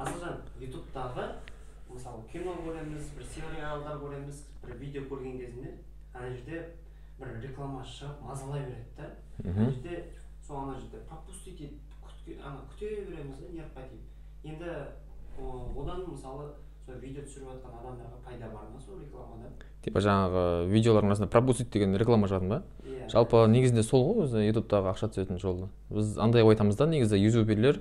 Асылжан, ютубтағы мысалы кино көреміз, бір сериалдар көреміз, бір видео көрген кезінде ана жерде бір реклама шығып мазалай береді да. Ана жерде сол ана жерде пропустить күте береміз да, неарпа деймін. Енді одан мысалы сол видео түсіріп жатқан адамдарға пайда бар ма сол рекламадан? Типа жаңағы видеолардың арасында пропустить деген реклама шығатын ба? Жалпы негізінде сол ғой өзі ютубтағы ақша түсетін жолы. Біз андай айтамыз да, негізі ютуберлер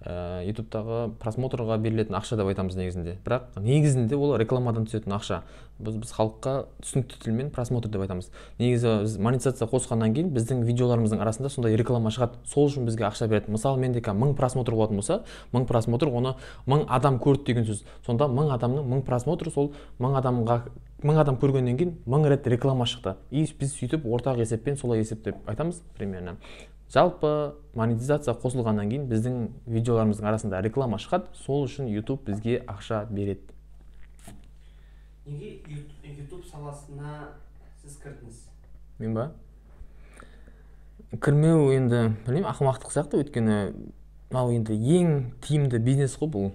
ютубтағы просмотрға берілетін ақша деп айтамыз негізінде. Бірақ негізінде ол рекламадан түсетін ақша. Біз халыққа түсінікті тілмен просмотр деп айтамыз. Негізі біз монетизация қосқаннан кейін біздің видеоларымыздың арасында сондай реклама шығады. Сол үшін бізге ақша береді. Мысалы менде 1000 просмотр болатын болса, 1000 просмотр оны 1000 адам көрді деген сөз. Сонда 1000 адамның 1000 просмотры сол 1000 адам көргеннен кейін 1000 рет реклама шықты. И біз сөйтіп ортақ есеппен солай есептеп айтамыз примерно. Жалпы монетизация қосылғаннан кейін біздің видеоларымыздың арасында реклама шығады. Сол үшін YouTube бізге ақша береді. Неге YouTube саласына сіз кірдіңіз? Мен ба? Кірмеу енді, білмеймін, ақымақтық сияқты, өйткені мынау енді ең тиімді бизнес қой бұл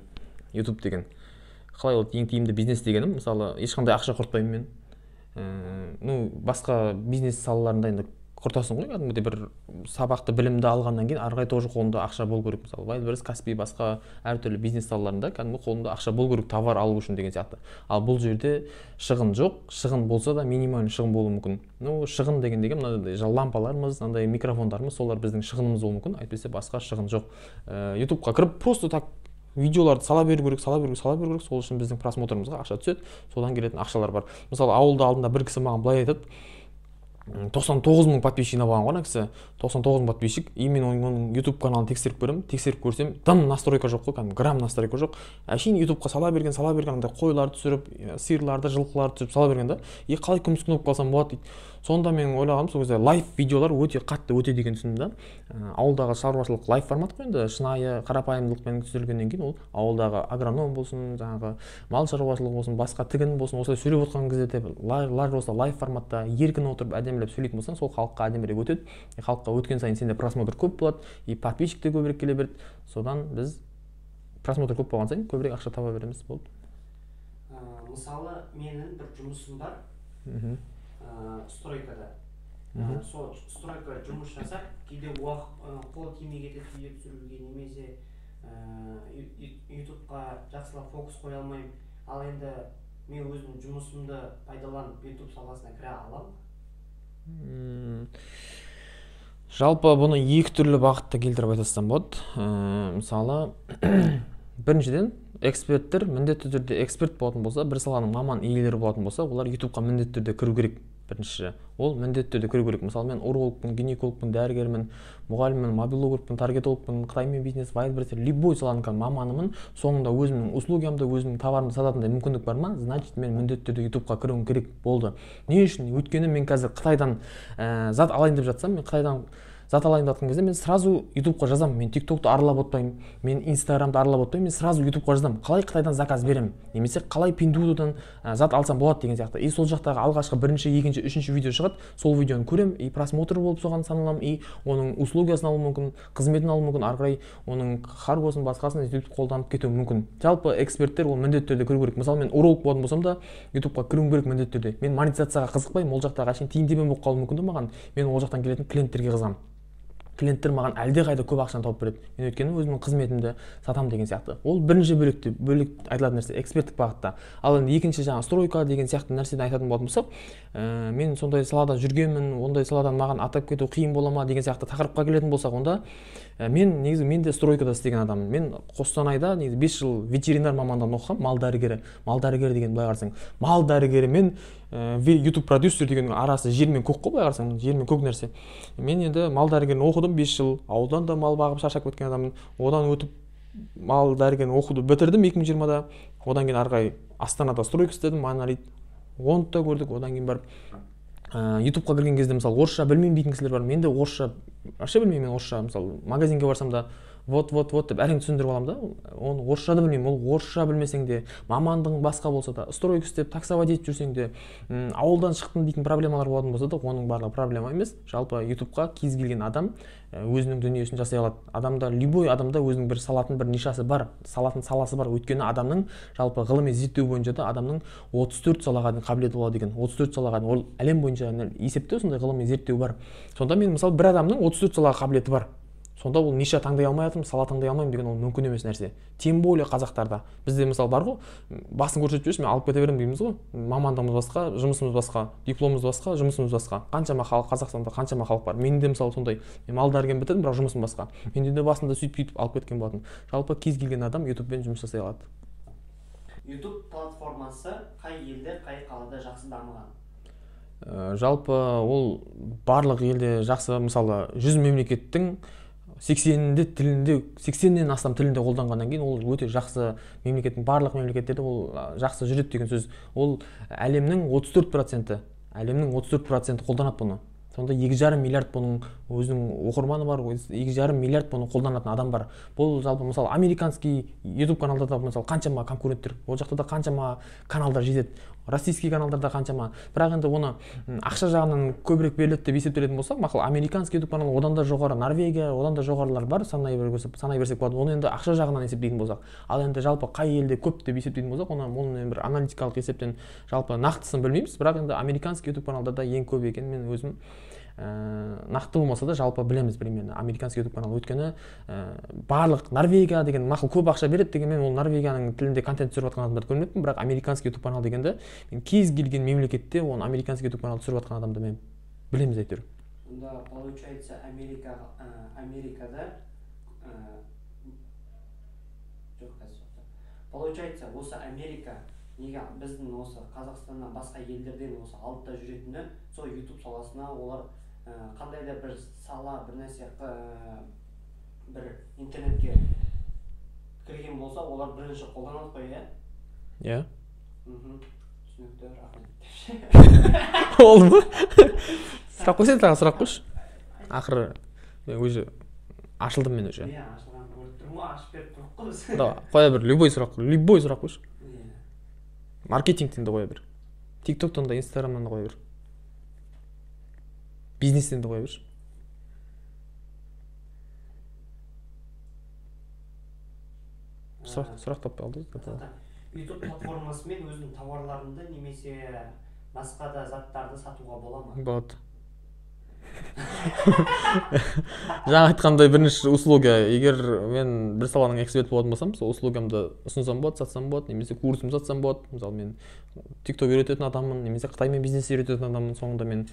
YouTube деген. Қалай ол ең тиімді бизнес дегенім, мысалы, ешқандай ақша құртпаймын мен. Басқа бизнес салаларында енді құртасың ғой, кәдімгідей бір сабақты білімді алғаннан кейін ары қарай тоже қолында ақша болу керек. Мысалы, Wildberries, Каспи, басқа әртүрлі бизнес салаларында кәдімгі қолында ақша болу керек товар алу үшін деген сияқты. Ал бұл жерде шығын жоқ, шығын болса да минимальный шығын болуы мүмкін. Шығын деген мынандай лампаларымыз, мынандай микрофондарымыз, солар біздің шығынымыз болуы мүмкін, әйтпесе басқа шығын жоқ. YouTube-ға кіріп просто так видеоларды сала беру керек, сол үшін біздің просмотрымызға ақша түседі, содан келетін ақшалар бар. Мысалы, ауылда алдында бір кісі маған былай айтады, 99 000 подписчигіне болған ғой ана кісі, 99 000 подписчик, и мен оның YouTube каналын тексеріп көремін, тексеріп көрсем, дым настройка жоқ қой, кәдімгі грамм настройка жоқ. Әшейін YouTube-қа сала берген, андай қойларды түсіріп, сиырларды, жылқыларды түсіріп сала берген да, и қалай күміс кнопка алсам болады дейді. Сонда мен ойлағаным, сол кезде лайв видеолар өте қатты өтеді екен түсіндім да. Ауылдағы шаруашылық лайв формат қой енді, шынайы қарапайымдылықпен түсірілгеннен кейін ол ауылдағы агроном болсын, жаңағы мал шаруашылығы болсын, басқа тігін болсын, осылай сөйлеп отқан кезде лайв форматта еркін отырып әдемілеп сөйлейтін болсаң, сол халыққа әдемірек өтеді. Халыққа өткен сайын сенде просмотр көп болады, и подписчик те көбірек келе береді. Содан біз просмотр көп болған сайын көбірек ақша таба береміз болды. Мысалы, менің бір жұмысым бар. Стройкада. Сол стройка жұмыс жасап, кейде қол тимей кетеді видео түсіруге, немесе YouTube-ға жақсылап фокус қоя алмаймын. Ал енді мен өзім жұмысымды пайдаланып YouTube саласына кіре аламын? Жалпы бұны екі түрлі бағытта келтіріп айтсам болады. Мысалы, біріншіден эксперттер міндетті түрде эксперт болатын болса, бір саланың маман иелері болатын болса, олар YouTube-қа міндетті түрде кіру керек. Бірінші, ол міндетті түрде кіру керек. Мысалы, мен урологпын, гинекологпын, дәрігермін, мұғаліммін, мобилографпын, таргетологпын, Қытаймен бизнес, Wildberries, любой саланың маманымын. Соңында өзімнің услугамды, өзімнің товарымды сататындай мүмкіндік бар ма? Значит, мен міндетті түрде YouTube-қа кіруім керек болды. Не үшін? Өйткені мен қазір Қытайдан зат алайын деп жатсам, мен Қытайдан зат алайын деп жатқан кезде мен сразу YouTube-қа жазамын. Мен TikTok-ты аралап отпаймын, мен Instagram-ды аралап отпаймын, мен сразу YouTube-қа жазамын. Қалай Қытайдан заказ беремін? Немесе қалай Pinduodu'дан зат алсам болады деген сияқты. И сол жақтағы алғашқы бірінші, екінші, үшінші видео шығады. Сол видеоны көремін, и просмотр болып соған саналамын, и оның услугасын алуым мүмкін, қызметін алуым мүмкін, ары қарай оның қаргосын, басқасын сөйтіп қолданып кетуім мүмкін. Жалпы эксперттер ол міндетті түрде кіру керек. Мысалы, мен уролог болатын болсам да YouTube-қа кіруім керек міндетті түрде. Мен монетизацияға қызықпаймын, ол жақтағы әшейін тиын-тебен болып қалуы мүмкін маған. Мен ол жақтан келетін клиенттерге қызығамын. Клиенттер маған әлде қайда көп ақшаны тауып береді. Мен өйткені өзімнің қызметімді сатам деген сияқты. Ол бірінші бөлек айтылатын нәрсе, эксперттік бағытта. Ал енді екінші жаңа стройка деген сияқты нәрседен айтатын болатын болсақ, мен сондай салада жүргенмін, ондай саладан маған атап кету қиын бола ма деген сияқты тақырыпқа келетін болсақ, онда мен де стройкада істеген адаммын. Мен Қостанайда 5 жыл ветеринар мамандығын оқығам, мал дәрігері деген былай қарасаң, мал дәрігері мен YouTube продюсер деген арасы жер мен көк қой, былай қарасаң, жер мен көк нәрсе. Мен енді мал дәрігерін оқыдым 5 жыл, ауылдан да мал бағып шаршап кеткен адаммын. Одан өтіп мал дәрігерін оқуды бітірдім 2020-да. Одан кейін ары қарай Астанада стройка істедім, монолит. Оны да көрдік, одан кейін барып YouTube-қа кірген кезде мысалы орысша білмеймін дейтін кісілер бар. Мен де орысша білмеймін, мен орысша мысалы магазинге барсам да вот деп әрең түсіндіріп аламын да. Оны орысша да білмеймін. Ол орысша білмесең де, мамандығың басқа болса да, стройка істеп, таксовать етіп жүрсең де, ауылдан шықтым дейтін проблемалар болатын болса да, оның барлығы проблема емес. Жалпы YouTube'қа кез келген адам өзінің дүниесін жасай алады. Любой адамда өзінің бір салатын бір нишасы бар, салатын саласы бар. Өйткені адамның жалпы ғылыми зерттеу бойынша да адамның 34 салаға дейін қабілеті болады деген. 34 салаға дейін, ол әлем бойынша есепте сондай ғылыми зерттеу бар. Сонда мен мысалы бір адамның 34 салаға қабілеті бар. Сонда ол ниша таңдай алмай жатырмын, сала таңдай алмаймын деген ол мүмкін емес нәрсе. Тем более қазақстарда. Бізде мысалы бар ғой, басын көрсетіп жүрші, мен алып кете беремін дейміз ғой. Мамандығымыз басқа, жұмысымыз басқа, дипломымыз басқа, жұмысымыз басқа. Қаншама халық, Қазақстанда қаншама халық бар. Менде мысалы сондай, мен мал дәрігерін бітірдім, бірақ жұмысым басқа. Менде де басында сөйтіп алып кеткен болатын. Жалпы кез келген адам YouTube'пен жұмыс жасай алады. YouTube платформасы қай елде, қай қалада жақсы дамыған? Жалпы ол барлық елде жақсы, мысалы 100 мемлекеттің 80-нен астам тілінде қолданғаннан кейін ол өте жақсы. Мемлекеттің барлық мемлекеттерде ол жақсы жүреді деген сөз. Ол әлемнің 34%, қолданады бұны. Сонда 2,5 миллиард бұның өзінің оқырманы бар, 2,5 миллиард бұны қолданатын адам бар. Бұл жалпы мысалы американский YouTube каналдарда мысалы қаншама конкуренттер, ол жақта да қаншама каналдар жетеді. Российский каналдарда қаншама. Бірақ енді оны ақша жағынан көбірек беріледі деп есептелетін болсақ, мақұл американский YouTube канал одан да жоғары, Норвегия, одан да жоғарылар бар, санай берсек болады. Оны енді ақша жағынан есептейтін болсақ. Ал енді жалпы қай елде көп деп есептейтін болсақ, оны бір аналитикалық есептен жалпы нақтысын білмейміз. Бірақ енді американский YouTube каналдарда ең көп екенін мен өзім нақты болмаса да жалпы білеміз примерно американский YouTube канал. Өйткені барлық Норвегия деген мақұл көп ақша береді дегенмен ол Норвегияның тілінде контент түсіріп жатқан адамдарды көрмеппін, бірақ американский YouTube канал дегенде мен кез келген мемлекетте оны американский YouTube канал түсіріп жатқан адамды мен білеміз әйтеуір. Онда получается получается осы Америка неге біздің осы Қазақстаннан басқа елдерден осы алдыда жүретіні, сол YouTube саласына олар қандай да бір сала, бір нәрсе, бір интернетке кірген болса, олар бірінші қолданады қой, иә? Түсінікті, рахмет. Ол ма? Сұрақ қойсай, тағы сұрақ қойшы. Ақыры өзі ашылдым мен уже. Иә, ашылған көріп тұрмын, ашып беріп тұрып қойсы. Қоя бір, любой сұрақ қойшы. Маркетингтен де қоя бір. TikToktан да, Instagram'дан да қоя бір. Бизнестен де қоя бір. Сұрақ таппай алды. YouTube платформасымен өзінің тауарларыңды немесе басқа да заттарды сатуға бола ма? Болады. Жаңа айтқандай бірінші услуга, егер мен бір саланың эксперт болатын болсам, сол услугамды ұсынсам болады, сатсам болады, немесе курсым сатсам болады. Мысалы мен TikTok үйрететін адаммын, немесе Қытаймен бизнес үйрететін адаммын, соңында мен